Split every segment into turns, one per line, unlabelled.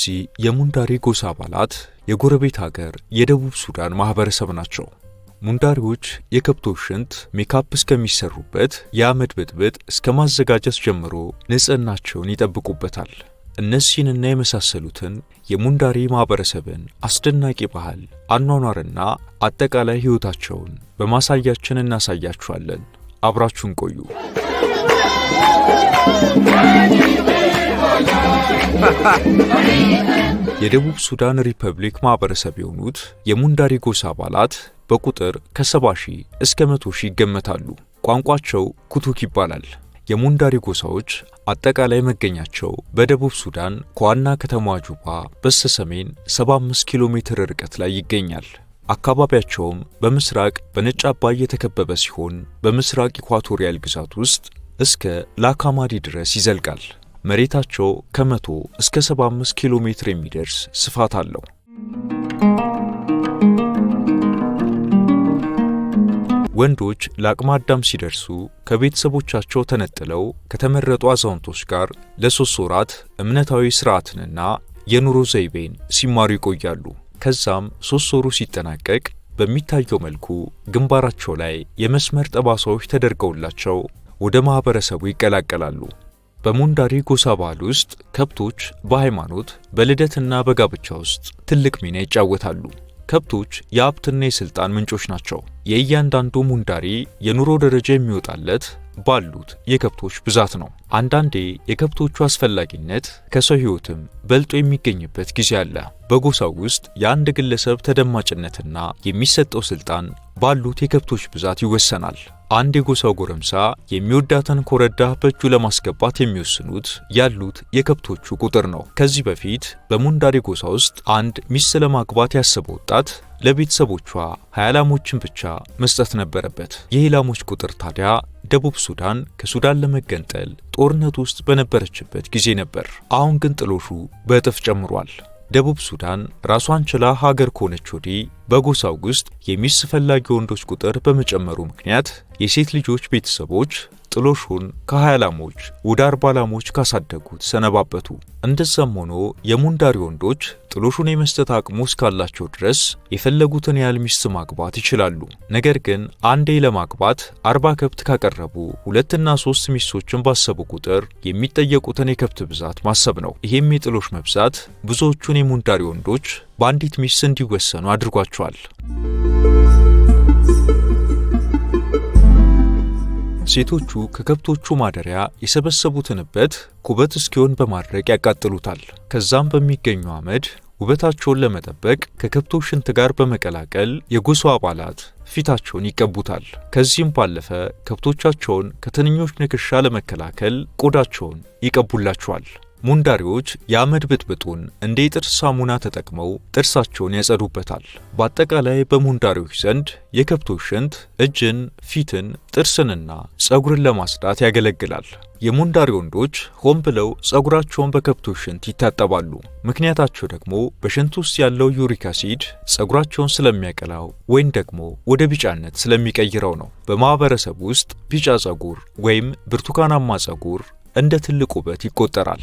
እነዚህ የሙንዳሪ ጎሳ አባላት የጎረቤት ሀገር የደቡብ ሱዳን ማህበረሰብ ናቸው። ሙንዳሪዎች የከብቶች ሽንት ሜካፕ እስከሚሰሩበት የአመድ ብጥብጥ እስከ ማዘጋጀት ጀምሮ ንጽህናቸውን ይጠብቁበታል። እነዚህንና የመሳሰሉትን የሙንዳሪ ማህበረሰብን አስደናቂ ባህል፣ አኗኗርና አጠቃላይ ህይወታቸውን በማሳያችን እናሳያችኋለን። አብራችሁን ቆዩ። የደቡብ ሱዳን ሪፐብሊክ ማህበረሰብ የሆኑት የሙንዳሪ ጎሳ አባላት በቁጥር ከ70 ሺህ እስከ 100 ሺህ ይገመታሉ። ቋንቋቸው ኩቱክ ይባላል። የሙንዳሪ ጎሳዎች አጠቃላይ መገኛቸው በደቡብ ሱዳን ከዋና ከተማዋ ጁባ በስተሰሜን 75 ኪሎ ሜትር ርቀት ላይ ይገኛል። አካባቢያቸውም በምስራቅ በነጭ አባይ የተከበበ ሲሆን በምስራቅ ኢኳቶሪያል ግዛት ውስጥ እስከ ላካማዲ ድረስ ይዘልቃል። መሬታቸው ከ100 እስከ 75 ኪሎ ሜትር የሚደርስ ስፋት አለው። ወንዶች ለአቅመ አዳም ሲደርሱ ከቤተሰቦቻቸው ተነጥለው ከተመረጡ አዛውንቶች ጋር ለ3 ወራት እምነታዊ ሥርዓትንና የኑሮ ዘይቤን ሲማሩ ይቆያሉ። ከዛም 3 ወሩ ሲጠናቀቅ በሚታየው መልኩ ግንባራቸው ላይ የመስመር ጠባሳዎች ተደርገውላቸው ወደ ማህበረሰቡ ይቀላቀላሉ። በሙንዳሪ ጎሳ ባህል ውስጥ ከብቶች በሃይማኖት በልደትና በጋብቻ ውስጥ ትልቅ ሚና ይጫወታሉ። ከብቶች የሀብትና የሥልጣን ምንጮች ናቸው። የእያንዳንዱ ሙንዳሪ የኑሮ ደረጃ የሚወጣለት ባሉት የከብቶች ብዛት ነው። አንዳንዴ የከብቶቹ አስፈላጊነት ከሰው ሕይወትም በልጦ የሚገኝበት ጊዜ አለ። በጎሳው ውስጥ የአንድ ግለሰብ ተደማጭነትና የሚሰጠው ሥልጣን ባሉት የከብቶች ብዛት ይወሰናል። አንድ የጎሳው ጎረምሳ የሚወዳትን ኮረዳ በእጁ ለማስገባት የሚወስኑት ያሉት የከብቶቹ ቁጥር ነው። ከዚህ በፊት በሙንዳሪ ጎሳ ውስጥ አንድ ሚስት ለማግባት ያሰበ ወጣት ለቤተሰቦቿ 20 ላሞችን ብቻ መስጠት ነበረበት። ይህ ላሞች ቁጥር ታዲያ ደቡብ ሱዳን ከሱዳን ለመገንጠል ጦርነት ውስጥ በነበረችበት ጊዜ ነበር። አሁን ግን ጥሎሹ በእጥፍ ጨምሯል። ደቡብ ሱዳን ራሷን ችላ ሀገር ከሆነች ወዲህ በጎሳው ውስጥ የሚስት ፈላጊ ወንዶች ቁጥር በመጨመሩ ምክንያት የሴት ልጆች ቤተሰቦች ጥሎሹን ከ20 ላሞች ወደ 40 ላሞች ካሳደጉት ሰነባበቱ። እንደዛም ሆኖ የሙንዳሪ ወንዶች ጥሎሹን የመስጠት አቅሙ እስካላቸው ድረስ የፈለጉትን ያህል ሚስት ማግባት ይችላሉ። ነገር ግን አንዴ ለማግባት 40 ከብት ካቀረቡ 2 እና 3 ሚስቶችን ባሰቡ ቁጥር የሚጠየቁትን የከብት ብዛት ማሰብ ነው። ይሄም የጥሎሽ መብዛት ብዙዎቹን የሙንዳሪ ወንዶች በአንዲት ሚስት እንዲወሰኑ አድርጓቸዋል። ሴቶቹ ከከብቶቹ ማደሪያ የሰበሰቡትን እበት ኩበት እስኪሆን በማድረቅ ያቃጥሉታል። ከዛም በሚገኘው አመድ ውበታቸውን ለመጠበቅ ከከብቶች ሽንት ጋር በመቀላቀል የጎሳው አባላት ፊታቸውን ይቀቡታል። ከዚህም ባለፈ ከብቶቻቸውን ከትንኞች ንክሻ ለመከላከል ቆዳቸውን ይቀቡላቸዋል። ሙንዳሪዎች የአመድ ብጥብጡን እንደ የጥርስ ሳሙና ተጠቅመው ጥርሳቸውን ያጸዱበታል። በአጠቃላይ በሙንዳሪዎች ዘንድ የከብቶች ሽንት እጅን፣ ፊትን፣ ጥርስንና ጸጉርን ለማጽዳት ያገለግላል። የሙንዳሪ ወንዶች ሆን ብለው ጸጉራቸውን በከብቶች ሽንት ይታጠባሉ። ምክንያታቸው ደግሞ በሽንት ውስጥ ያለው ዩሪክ አሲድ ጸጉራቸውን ስለሚያቀላው ወይም ደግሞ ወደ ቢጫነት ስለሚቀይረው ነው። በማህበረሰብ ውስጥ ቢጫ ጸጉር ወይም ብርቱካናማ ጸጉር እንደ ትልቅ ውበት ይቆጠራል።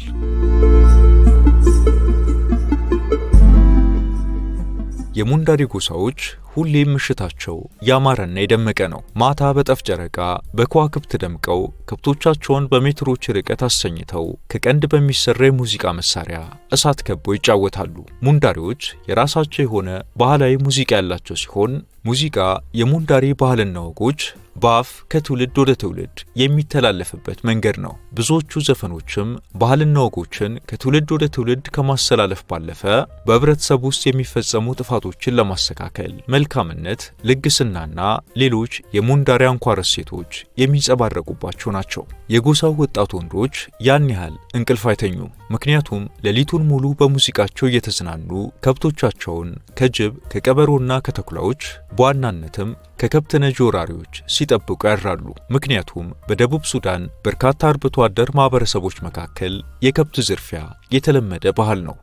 የሙንዳሪ ጎሳዎች ሁሌም ምሽታቸው ያማረና የደመቀ ነው። ማታ በጠፍ ጨረቃ በከዋክብት ደምቀው ከብቶቻቸውን በሜትሮች ርቀት አሰኝተው ከቀንድ በሚሰራ የሙዚቃ መሳሪያ እሳት ከበው ይጫወታሉ። ሙንዳሪዎች የራሳቸው የሆነ ባህላዊ ሙዚቃ ያላቸው ሲሆን ሙዚቃ የሙንዳሪ ባህልና ወጎች በአፍ ከትውልድ ወደ ትውልድ የሚተላለፍበት መንገድ ነው። ብዙዎቹ ዘፈኖችም ባህልና ወጎችን ከትውልድ ወደ ትውልድ ከማስተላለፍ ባለፈ በህብረተሰብ ውስጥ የሚፈጸሙ ጥፋቶችን ለማስተካከል መልካምነት፣ ልግስናና ሌሎች የሙንዳሪ አንኳር እሴቶች የሚንጸባረቁባቸው ናቸው። የጎሳው ወጣት ወንዶች ያን ያህል እንቅልፍ አይተኙ። ምክንያቱም ሌሊቱን ሙሉ በሙዚቃቸው እየተዝናኑ ከብቶቻቸውን ከጅብ ከቀበሮና ከተኩላዎች በዋናነትም ከከብት ነጂ ወራሪዎች ሲጠብቁ ያድራሉ። ምክንያቱም በደቡብ ሱዳን በርካታ አርብቶ አደር ማህበረሰቦች መካከል የከብት ዝርፊያ የተለመደ ባህል ነው።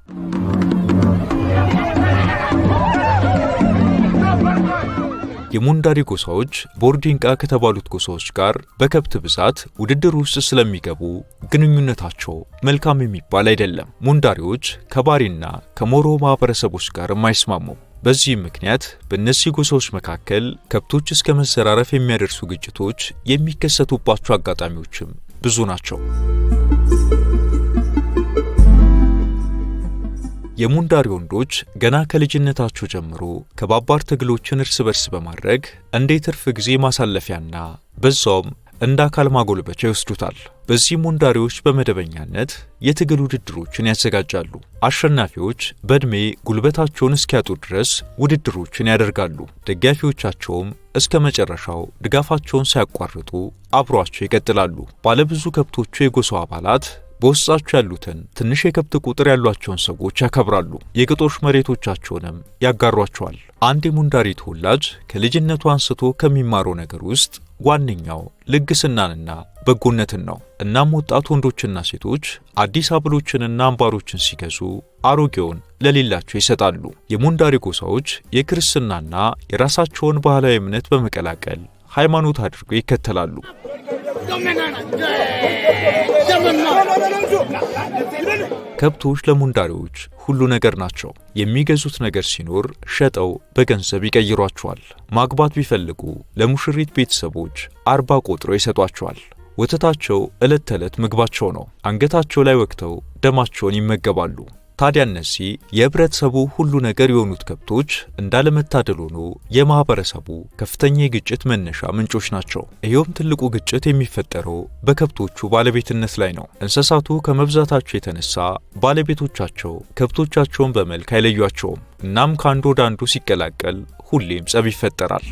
የሙንዳሪ ጎሳዎች ቦርዲንቃ ከተባሉት ጎሳዎች ጋር በከብት ብዛት ውድድር ውስጥ ስለሚገቡ ግንኙነታቸው መልካም የሚባል አይደለም። ሙንዳሪዎች ከባሪና ከሞሮ ማህበረሰቦች ጋር አይስማሙም። በዚህ ምክንያት በእነዚህ ጎሳዎች መካከል ከብቶች እስከ መዘራረፍ የሚያደርሱ ግጭቶች የሚከሰቱባቸው አጋጣሚዎችም ብዙ ናቸው። የሙንዳሪ ወንዶች ገና ከልጅነታቸው ጀምሮ ከባባር ትግሎችን እርስ በርስ በማድረግ እንደ ትርፍ ጊዜ ማሳለፊያና በዛውም እንደ አካል ማጎልበቻ ይወስዱታል። በዚህ ሙንዳሪዎች በመደበኛነት የትግል ውድድሮችን ያዘጋጃሉ። አሸናፊዎች በእድሜ ጉልበታቸውን እስኪያጡ ድረስ ውድድሮችን ያደርጋሉ። ደጋፊዎቻቸውም እስከ መጨረሻው ድጋፋቸውን ሳያቋርጡ አብሯቸው ይቀጥላሉ። ባለብዙ ከብቶቹ የጎሳው አባላት በውስጣቸው ያሉትን ትንሽ የከብት ቁጥር ያሏቸውን ሰዎች ያከብራሉ። የግጦሽ መሬቶቻቸውንም ያጋሯቸዋል። አንድ የሙንዳሪ ተወላጅ ከልጅነቱ አንስቶ ከሚማረው ነገር ውስጥ ዋነኛው ልግስናንና በጎነትን ነው። እናም ወጣት ወንዶችና ሴቶች አዲስ አበሎችንና አምባሮችን ሲገዙ አሮጌውን ለሌላቸው ይሰጣሉ። የሙንዳሪ ጎሳዎች የክርስትናና የራሳቸውን ባህላዊ እምነት በመቀላቀል ሃይማኖት አድርገው ይከተላሉ። ከብቶች ለሙንዳሪዎች ሁሉ ነገር ናቸው። የሚገዙት ነገር ሲኖር ሸጠው በገንዘብ ይቀይሯቸዋል። ማግባት ቢፈልጉ ለሙሽሪት ቤተሰቦች 40 ቆጥረው ይሰጧቸዋል። ወተታቸው ዕለት ተዕለት ምግባቸው ነው። አንገታቸው ላይ ወቅተው ደማቸውን ይመገባሉ። ታዲያ እነዚህ የህብረተሰቡ ሁሉ ነገር የሆኑት ከብቶች እንዳለመታደል ሆኖ የማህበረሰቡ ከፍተኛ የግጭት መነሻ ምንጮች ናቸው። ይሄውም ትልቁ ግጭት የሚፈጠረው በከብቶቹ ባለቤትነት ላይ ነው። እንስሳቱ ከመብዛታቸው የተነሳ ባለቤቶቻቸው ከብቶቻቸውን በመልክ አይለዩአቸውም። እናም ከአንዱ ወደ አንዱ ሲቀላቀል ሁሌም ጸብ ይፈጠራል።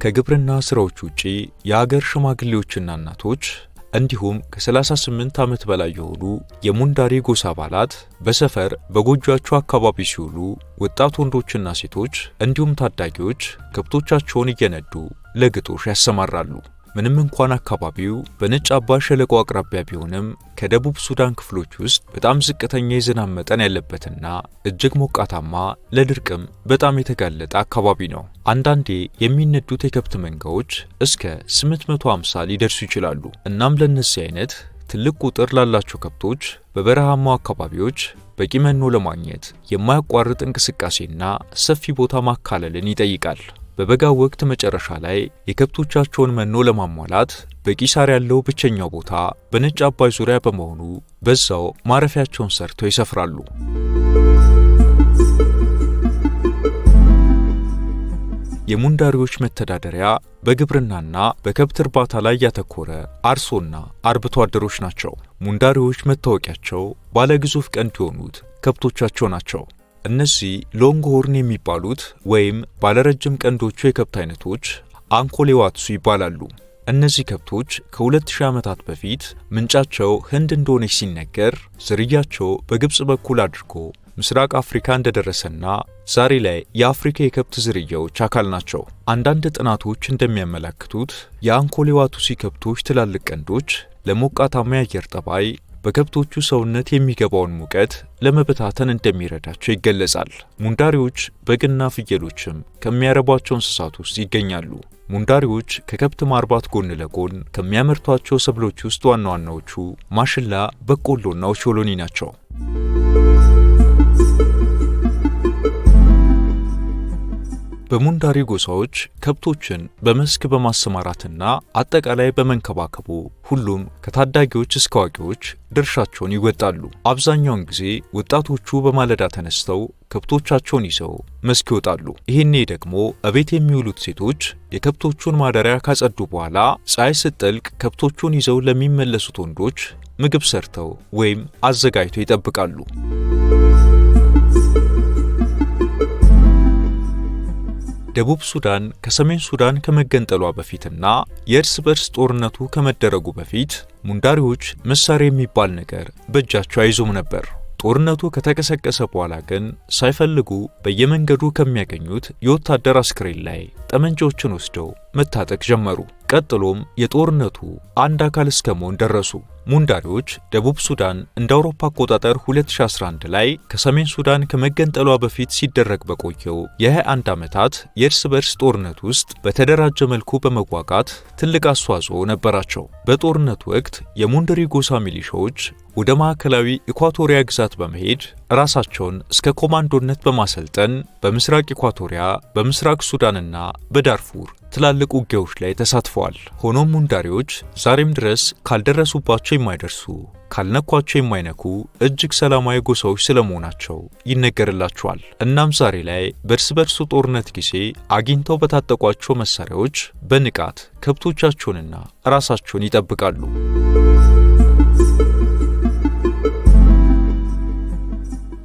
ከግብርና ስራዎች ውጪ የሀገር ሽማግሌዎችና እናቶች እንዲሁም ከ38 ዓመት በላይ የሆኑ የሙንዳሪ ጎሳ አባላት በሰፈር በጎጆአቸው አካባቢ ሲውሉ ወጣት ወንዶችና ሴቶች እንዲሁም ታዳጊዎች ከብቶቻቸውን እየነዱ ለግጦሽ ያሰማራሉ። ምንም እንኳን አካባቢው በነጭ አባይ ሸለቆ አቅራቢያ ቢሆንም ከደቡብ ሱዳን ክፍሎች ውስጥ በጣም ዝቅተኛ የዝናብ መጠን ያለበትና እጅግ ሞቃታማ ለድርቅም በጣም የተጋለጠ አካባቢ ነው። አንዳንዴ የሚነዱት የከብት መንጋዎች እስከ 850 ሊደርሱ ይችላሉ። እናም ለነዚህ አይነት ትልቅ ቁጥር ላላቸው ከብቶች በበረሃማው አካባቢዎች በቂ መኖ ለማግኘት የማያቋርጥ እንቅስቃሴና ሰፊ ቦታ ማካለልን ይጠይቃል። በበጋው ወቅት መጨረሻ ላይ የከብቶቻቸውን መኖ ለማሟላት በቂ ሳር ያለው ብቸኛው ቦታ በነጭ አባይ ዙሪያ በመሆኑ በዛው ማረፊያቸውን ሰርተው ይሰፍራሉ። የሙንዳሪዎች መተዳደሪያ በግብርናና በከብት እርባታ ላይ ያተኮረ አርሶና አርብቶ አደሮች ናቸው። ሙንዳሪዎች መታወቂያቸው ባለግዙፍ ቀንድ የሆኑት ከብቶቻቸው ናቸው። እነዚህ ሎንግ ሆርን የሚባሉት ወይም ባለረጅም ቀንዶቹ የከብት አይነቶች አንኮሌዋትሱ ይባላሉ። እነዚህ ከብቶች ከ2000 ዓመታት በፊት ምንጫቸው ህንድ እንደሆነች ሲነገር ዝርያቸው በግብጽ በኩል አድርጎ ምስራቅ አፍሪካ እንደደረሰና ዛሬ ላይ የአፍሪካ የከብት ዝርያዎች አካል ናቸው። አንዳንድ ጥናቶች እንደሚያመለክቱት የአንኮሌዋቱሲ ከብቶች ትላልቅ ቀንዶች ለሞቃታማ የአየር ጠባይ በከብቶቹ ሰውነት የሚገባውን ሙቀት ለመበታተን እንደሚረዳቸው ይገለጻል። ሙንዳሪዎች በግና ፍየሎችም ከሚያረቧቸው እንስሳት ውስጥ ይገኛሉ። ሙንዳሪዎች ከከብት ማርባት ጎን ለጎን ከሚያመርቷቸው ሰብሎች ውስጥ ዋና ዋናዎቹ ማሽላ፣ በቆሎና ኦቾሎኒ ናቸው። በሙንዳሪ ጎሳዎች ከብቶችን በመስክ በማሰማራትና አጠቃላይ በመንከባከቡ ሁሉም ከታዳጊዎች እስከ አዋቂዎች ድርሻቸውን ይወጣሉ። አብዛኛውን ጊዜ ወጣቶቹ በማለዳ ተነስተው ከብቶቻቸውን ይዘው መስክ ይወጣሉ። ይህኔ ደግሞ እቤት የሚውሉት ሴቶች የከብቶቹን ማደሪያ ካጸዱ በኋላ ፀሐይ ስትጠልቅ ከብቶቹን ይዘው ለሚመለሱት ወንዶች ምግብ ሰርተው ወይም አዘጋጅተው ይጠብቃሉ። ደቡብ ሱዳን ከሰሜን ሱዳን ከመገንጠሏ በፊትና የእርስ በርስ ጦርነቱ ከመደረጉ በፊት ሙንዳሪዎች መሳሪያ የሚባል ነገር በእጃቸው አይዙም ነበር። ጦርነቱ ከተቀሰቀሰ በኋላ ግን ሳይፈልጉ በየመንገዱ ከሚያገኙት የወታደር አስክሬን ላይ ጠመንጃዎችን ወስደው መታጠቅ ጀመሩ። ቀጥሎም የጦርነቱ አንድ አካል እስከመሆን ደረሱ። ሙንዳሪዎች ደቡብ ሱዳን እንደ አውሮፓ አቆጣጠር 2011 ላይ ከሰሜን ሱዳን ከመገንጠሏ በፊት ሲደረግ በቆየው የ21 ዓመታት የእርስ በርስ ጦርነት ውስጥ በተደራጀ መልኩ በመዋጋት ትልቅ አስተዋጽኦ ነበራቸው። በጦርነቱ ወቅት የሙንደሪ ጎሳ ሚሊሻዎች ወደ ማዕከላዊ ኢኳቶሪያ ግዛት በመሄድ ራሳቸውን እስከ ኮማንዶነት በማሰልጠን በምስራቅ ኢኳቶሪያ፣ በምስራቅ ሱዳንና በዳርፉር ትላልቅ ውጊያዎች ላይ ተሳትፈዋል። ሆኖም ሙንዳሪዎች ዛሬም ድረስ ካልደረሱባቸው የማይደርሱ ካልነኳቸው የማይነኩ እጅግ ሰላማዊ ጎሳዎች ስለመሆናቸው ይነገርላቸዋል። እናም ዛሬ ላይ በእርስ በርሱ ጦርነት ጊዜ አግኝተው በታጠቋቸው መሳሪያዎች በንቃት ከብቶቻቸውንና ራሳቸውን ይጠብቃሉ።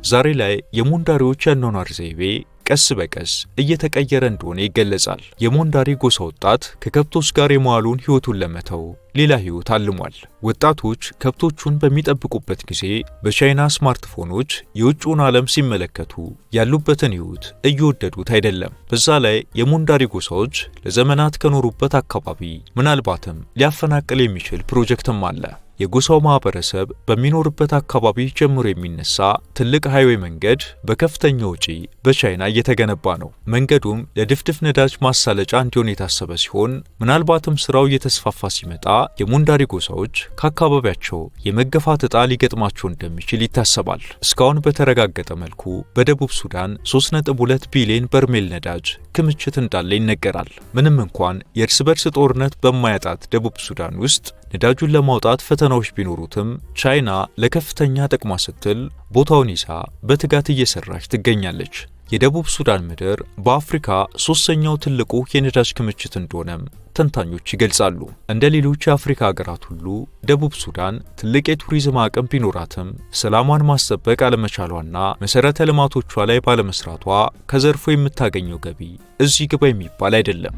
ዛሬ ላይ የሙንዳሪዎች የአኗኗር ዘይቤ ቀስ በቀስ እየተቀየረ እንደሆነ ይገለጻል። የሙንዳሪ ጎሳ ወጣት ከከብቶች ጋር የመዋሉን ሕይወቱን ለመተው ሌላ ሕይወት አልሟል። ወጣቶች ከብቶቹን በሚጠብቁበት ጊዜ በቻይና ስማርትፎኖች የውጭውን ዓለም ሲመለከቱ ያሉበትን ሕይወት እየወደዱት አይደለም። በዛ ላይ የሙንዳሪ ጎሳዎች ለዘመናት ከኖሩበት አካባቢ ምናልባትም ሊያፈናቅል የሚችል ፕሮጀክትም አለ። የጎሳው ማህበረሰብ በሚኖርበት አካባቢ ጀምሮ የሚነሳ ትልቅ ሃይዌይ መንገድ በከፍተኛ ወጪ በቻይና እየተገነባ ነው። መንገዱም ለድፍድፍ ነዳጅ ማሳለጫ እንዲሆን የታሰበ ሲሆን ምናልባትም ስራው እየተስፋፋ ሲመጣ የሙንዳሪ ጎሳዎች ከአካባቢያቸው የመገፋት ዕጣ ሊገጥማቸው እንደሚችል ይታሰባል። እስካሁን በተረጋገጠ መልኩ በደቡብ ሱዳን 3.2 ቢሊዮን በርሜል ነዳጅ ክምችት እንዳለ ይነገራል። ምንም እንኳን የእርስ በርስ ጦርነት በማያጣት ደቡብ ሱዳን ውስጥ ነዳጁን ለማውጣት ፈተናዎች ቢኖሩትም ቻይና ለከፍተኛ ጥቅሟ ስትል ቦታውን ይዛ በትጋት እየሰራች ትገኛለች። የደቡብ ሱዳን ምድር በአፍሪካ ሶስተኛው ትልቁ የነዳጅ ክምችት እንደሆነም ተንታኞች ይገልጻሉ። እንደ ሌሎች የአፍሪካ ሀገራት ሁሉ ደቡብ ሱዳን ትልቅ የቱሪዝም አቅም ቢኖራትም ሰላሟን ማስጠበቅ አለመቻሏና መሰረተ ልማቶቿ ላይ ባለመስራቷ ከዘርፉ የምታገኘው ገቢ እዚህ ግባ የሚባል አይደለም።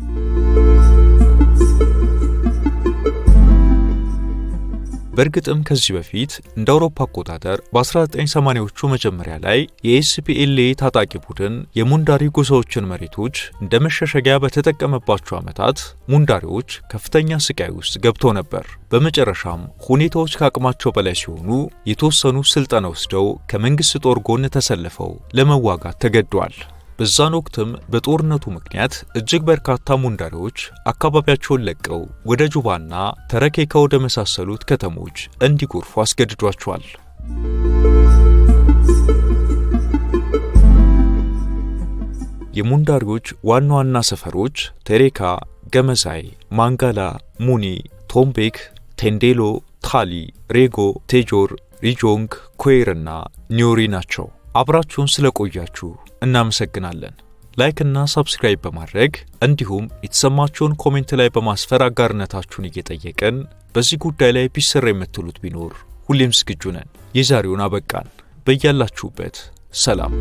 በእርግጥም ከዚህ በፊት እንደ አውሮፓ አቆጣጠር በ1980ዎቹ መጀመሪያ ላይ የኤስፒኤልኤ ታጣቂ ቡድን የሙንዳሪ ጎሳዎችን መሬቶች እንደ መሸሸጊያ በተጠቀመባቸው ዓመታት ሙንዳሪዎች ከፍተኛ ስቃይ ውስጥ ገብተው ነበር። በመጨረሻም ሁኔታዎች ከአቅማቸው በላይ ሲሆኑ የተወሰኑ ስልጠና ወስደው ከመንግስት ጦር ጎን ተሰልፈው ለመዋጋት ተገደዋል። በዛን ወቅትም በጦርነቱ ምክንያት እጅግ በርካታ ሙንዳሪዎች አካባቢያቸውን ለቀው ወደ ጁባና ተረኬካ ወደ መሳሰሉት ከተሞች እንዲጎርፉ አስገድዷቸዋል። የሙንዳሪዎች ዋና ዋና ሰፈሮች ቴሬካ፣ ገመዛይ፣ ማንጋላ፣ ሙኒ፣ ቶምቤክ፣ ቴንዴሎ፣ ታሊ፣ ሬጎ፣ ቴጆር፣ ሪጆንግ፣ ኩዌርና ኒዮሪ ናቸው። አብራችሁን ስለቆያችሁ እናመሰግናለን። ላይክ እና ሰብስክራይብ በማድረግ እንዲሁም የተሰማችሁን ኮሜንት ላይ በማስፈር አጋርነታችሁን እየጠየቅን በዚህ ጉዳይ ላይ ቢሰራ የምትሉት ቢኖር ሁሌም ዝግጁ ነን። የዛሬውን አበቃን። በያላችሁበት ሰላም